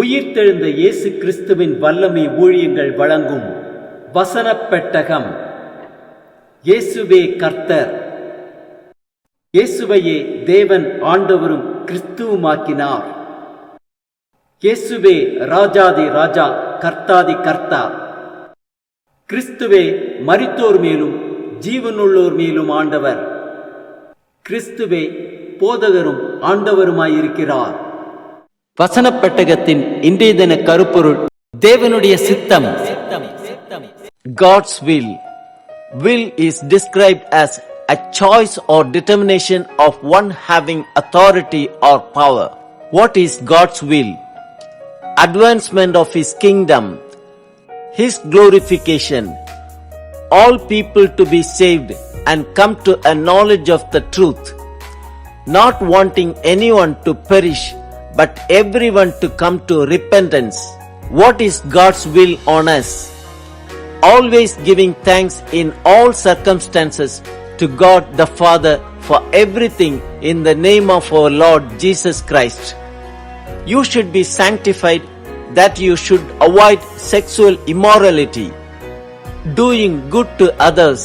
உயிர்த்தெழுந்த இயேசு கிறிஸ்துவின் வல்லமை ஊழியங்கள் வழங்கும் வசனப் பெட்டகம். இயேசுவே கர்த்தர். இயேசுவையே தேவன் ஆண்டவரும் கிறிஸ்துவுமாக்கினார். இயேசுவே ராஜாதி ராஜா, கர்த்தாதி கர்த்தா. கிறிஸ்துவே மரித்தோர் மேலும் ஜீவனுள்ளோர் மேலும் ஆண்டவர். கிறிஸ்துவே போதகரும் ஆண்டவருமாயிருக்கிறார். வசனப் பெட்டகத்தின் இன்றைய தின கருப்பொருள் தேவனுடைய சித்தம். God's will. Will is described as a choice or determination of one having authority or power. What is God's will? Advancement of His kingdom, His glorification, all people to be saved and come to a knowledge of the truth, not wanting anyone to perish but everyone to come to repentance. What is God's will on us? Always giving thanks in all circumstances to God the Father for everything in the name of our Lord Jesus Christ. You should be sanctified, that you should avoid sexual immorality, doing good to others,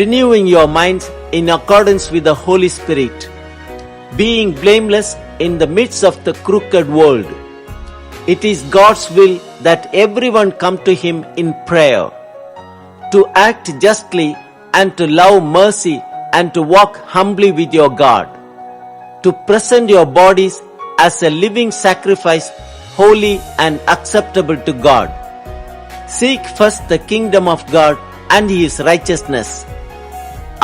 renewing your minds in accordance with the Holy Spirit, being blameless in the midst of the crooked world. It is God's will that everyone come to Him in prayer, to act justly and to love mercy and to walk humbly with your God, to present your bodies as a living sacrifice, holy and acceptable to God. Seek first the kingdom of God and His righteousness.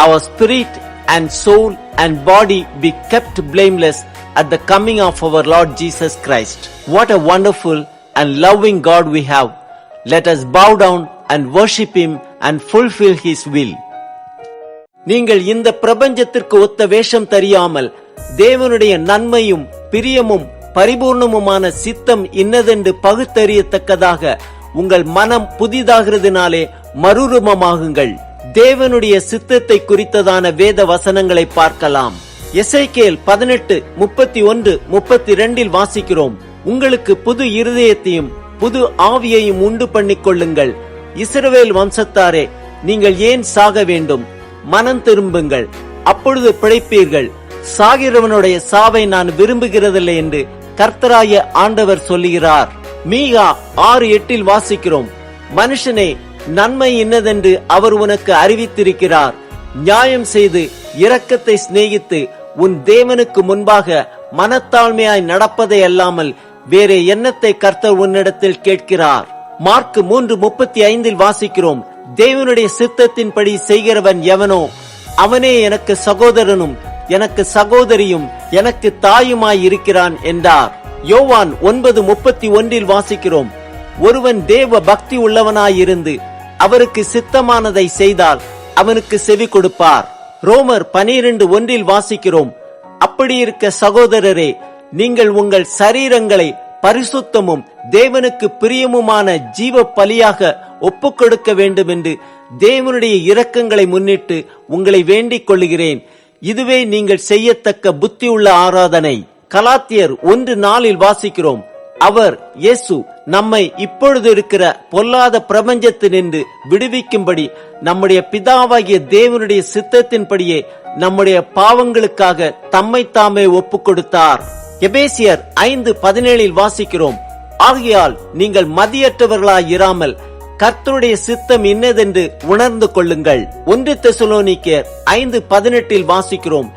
Our spirit and soul and body be kept blameless at the coming of our Lord Jesus Christ. What a wonderful and loving God we have. Let us bow down and worship Him and fulfill His will. நீங்கள் இந்த பிரபஞ்சத்திற்கு ஒத்த வேஷம் தெரியாமல் தேவனுடைய நன்மையும் பிரியமும் பரிபூர்ணமுமான சித்தம் இன்னதென்று பகுத்தறியத்தக்கதாக உங்கள் மனம் புதிதாகிறதுனாலே மறுரூபமாகுங்கள். தேவனுடைய சித்தத்தை குறித்ததான வேத வசனங்களை பார்க்கலாம். எசேக்கியேல் 18:31-32 வாசிக்கிறோம். உங்களுக்கு புது இருதயத்தையும் புது ஆவியையும் உண்டு பண்ணிக் கொள்ளுங்கள். இஸ்ரவேல் வம்சத்தாரே, நீங்கள் ஏன் சாக வேண்டும்? மனம் திரும்புங்கள், அப்பொழுது பிழைப்பீர்கள். சாகிறவனுடைய சாவை நான் விரும்புகிறதில்லை என்று கர்த்தராய ஆண்டவர் சொல்லுகிறார். மீகா 6:8 வாசிக்கிறோம். மனுஷனே, நன்மை இன்னதென்று அவர் உனக்கு அறிவித்திருக்கிறார். நியாயம் செய்து இரக்கத்தை சிநேகித்து உன் தேவனுக்கு முன்பாக மனத்தாழ்மையாய் நடப்பதை அல்லாமல் வேற எண்ணத்தை கர்த்தர் உன்னிடத்தில் கேட்கிறார். மார்க் 3:35 வாசிக்கிறோம். தேவனுடைய சித்தத்தின்படி செய்கிறவன் எவனோ அவனே எனக்கு சகோதரனும் எனக்கு சகோதரியும் எனக்கு தாயுமாய் இருக்கிறான் என்றார். யோவான் 9:31 வாசிக்கிறோம். ஒருவன் தேவ பக்தி உள்ளவனாயிருந்து அவருக்கு சித்தமானதை செய்தால் அவனுக்கு செவி கொடுப்பார். ரோமர் 12:1 வாசிக்கிறோம். அப்படி இருக்க சகோதரரே, நீங்கள் உங்கள் சரீரங்களை பரிசுத்தமும் தேவனுக்கு பிரியமுமான ஜீவ பலியாக ஒப்புக் கொடுக்க வேண்டும் என்று தேவனுடைய இரக்கங்களை முன்னிட்டு உங்களை வேண்டிக் கொள்கிறேன். இதுவே நீங்கள் செய்யத்தக்க புத்தி உள்ள ஆராதனை. கலாத்தியர் 1:4 வாசிக்கிறோம். அவர் இயேசு நம்மை இப்பொழுது இருக்கிற பொல்லாத பிரபஞ்சத்தினின்று விடுவிக்கும்படி நம்முடைய பிதாவாகிய தேவனுடைய சித்தத்தின்படியே நம்முடைய பாவங்களுக்காக தம்மை தாமே ஒப்பு கொடுத்தார். எபேசியர் 5:17 வாசிக்கிறோம். ஆகையால் நீங்கள் மதியற்றவர்களாயிராமல் கர்த்தருடைய சித்தம் இன்னதென்று உணர்ந்து கொள்ளுங்கள். 1 தெசலோனிக்கேயர் 5:18 வாசிக்கிறோம்.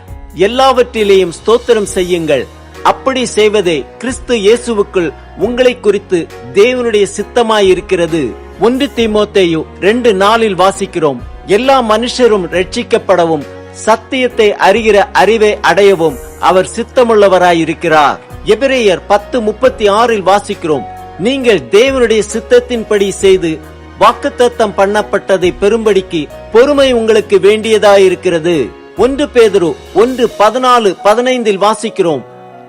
எல்லாவற்றிலேயும் ஸ்தோத்திரம் செய்யுங்கள், அப்படி செய்வதே கிறிஸ்து இயேசுவுக்குள் உங்களை குறித்து தேவனுடைய சித்தமாயிருக்கிறது. 1 தீமோத்தேயு 2:4 வாசிக்கிறோம். எல்லா மனுஷரும் ரட்சிக்கப்படவும் சத்தியத்தை அறிகிற அறிவை அடையவும் அவர் சித்தமுள்ளவராயிருக்கிறார். எபிரேயர் 10:36 வாசிக்கிறோம். நீங்கள் தேவனுடைய சித்தத்தின்படி செய்து வாக்குத்தத்தம் பண்ணப்பட்டதை பெறும்படிக்கு பொறுமை உங்களுக்கு வேண்டியதாயிருக்கிறது. 1 பேதுரு 1:14-15 வாசிக்கிறோம்.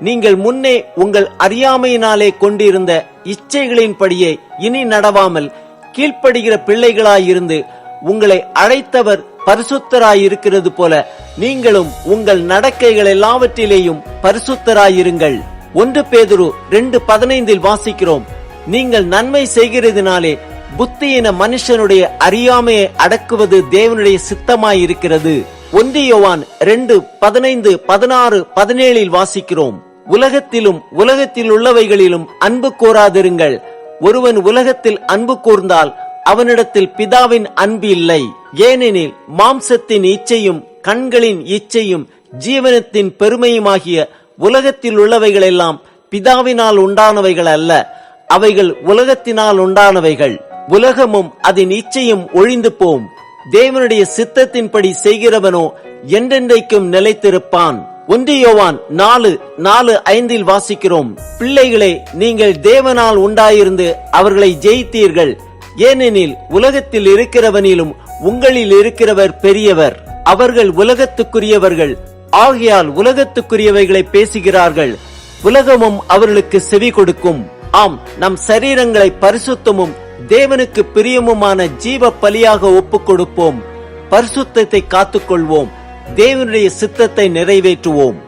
நீங்கள் முன்னே உங்கள் அறியாமையினாலே கொண்டிருந்த இச்சைகளின்படியே இனி நடவாமல் கீழ்ப்படுகிற பிள்ளைகளாயிருந்து உங்களை அழைத்தவர் பரிசுத்தராயிருக்கிறது போல நீங்களும் உங்கள் நடக்கைகள் எல்லாவற்றிலேயும் பரிசுத்தராயிருங்கள். 1 பேதுரு 2:15 வாசிக்கிறோம், நீங்கள் நன்மை செய்கிறதினாலே புத்தியின மனுஷனுடைய அறியாமையை அடக்குவது தேவனுடைய சித்தமாயிருக்கிறது. 1 யோவான் 2:15, 16, 17 வாசிக்கிறோம், உலகத்திலும் உலகத்தில் உள்ளவைகளிலும் அன்பு கூறாதிருங்கள். ஒருவன் உலகத்தில் அன்பு கூர்ந்தால் அவனிடத்தில் பிதாவின் அன்பு இல்லை. ஏனெனில் மாம்சத்தின் இச்சையும் கண்களின் இச்சையும் ஜீவனத்தின் பெருமையுமாகிய உலகத்தில் உள்ளவைகள் எல்லாம் பிதாவினால் உண்டானவைகள் அல்ல, அவைகள் உலகத்தினால் உண்டானவைகள். உலகமும் அதன் இச்சையும் ஒழிந்து போம், தேவனுடைய சித்தத்தின்படி செய்கிறவனோ என்றென்றைக்கும் நிலைத்திருப்பான். 1 யோவான் 4:4-5 வாசிக்கிறோம், பிள்ளைகளே, நீங்கள் தேவனால் உண்டாயிருந்து அவர்களை ஜெயித்தீர்கள். ஏனெனில் உலகத்தில் இருக்கிறவனிலும் உங்களில் இருக்கிறவர் பெரியவர். அவர்கள் உலகத்துக்குரியவர்கள் ஆகையால் உலகத்துக்குரியவைகளை பேசுகிறார்கள். உலகமும் அவர்களுக்கு செவி கொடுக்கும். ஆம், நம் சரீரங்களை பரிசுத்தமும் தேவனுக்கு பிரியமுமான ஜீவ பலியாக ஒப்புக் கொடுப்போம். பரிசுத்தத்தை காத்துக்கொள்வோம், தேவனுடைய சித்தத்தை நிறைவேற்றுவோம்.